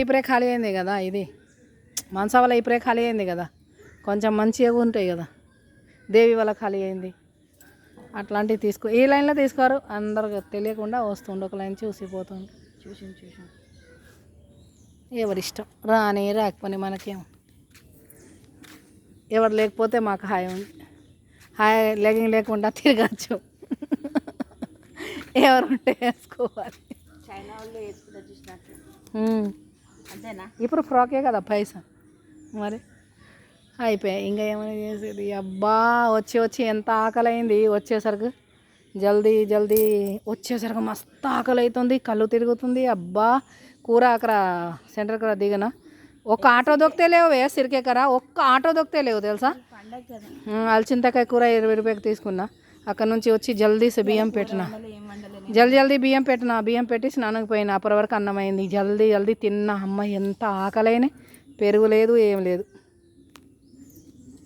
ఇప్పుడే ఖాళీ అయింది కదా, ఇది మనసా వాళ్ళ ఇప్పుడే ఖాళీ అయింది కదా, కొంచెం మంచిగా ఉంటాయి కదా. దేవి వాళ్ళ ఖాళీ అయింది, అట్లాంటివి తీసుకో. ఈ లైన్లో తీసుకోరు, అందరు తెలియకుండా వస్తుండే ఒక లైన్ చూసిపోతుండే. చూసి ఎవరిష్టం, రాని రాకపోని మనకేం. ఎవరు లేకపోతే మాకు హాయి ఉంది, హాయ్ లెగింగ్ లేకుండా తిరగచ్చు. ఎవరు ఉంటే వేసుకోవాలి. చైనా వాళ్ళు వేసుకుంటా చూసినట్టు అంతేనా. ఇప్పుడు ఫ్రాకే కదా పైసా, మరి అయిపోయాయి. ఇంకా ఏమైనా చేసేది. అబ్బా వచ్చి ఎంత ఆకలి అయింది. వచ్చేసరికి జల్దీ వచ్చేసరికి మస్తు ఆకలి అవుతుంది, కళ్ళు తిరుగుతుంది. అబ్బా కూర అక్కడ సెంటర్ కర దిగన ఒక్క ఆటో దొక్కితే లేవు సిరికేకర, ఒక్క ఆటో దొక్కితే లేవు తెలుసా. అలచింతకాయ కూర 20 రూపాయలకి తీసుకున్నా. అక్కడ నుంచి వచ్చి జల్దీ బియ్యం పెట్టిన, జల్దీ బియ్యం పెట్టిన. బియ్యం పెట్టి స్నానంకి పోయిన. అప్పటి వరకు అన్నం అయింది. జల్దీ తిన్నా. అమ్మ ఎంత ఆకలైనా, పెరుగు లేదు ఏం లేదు.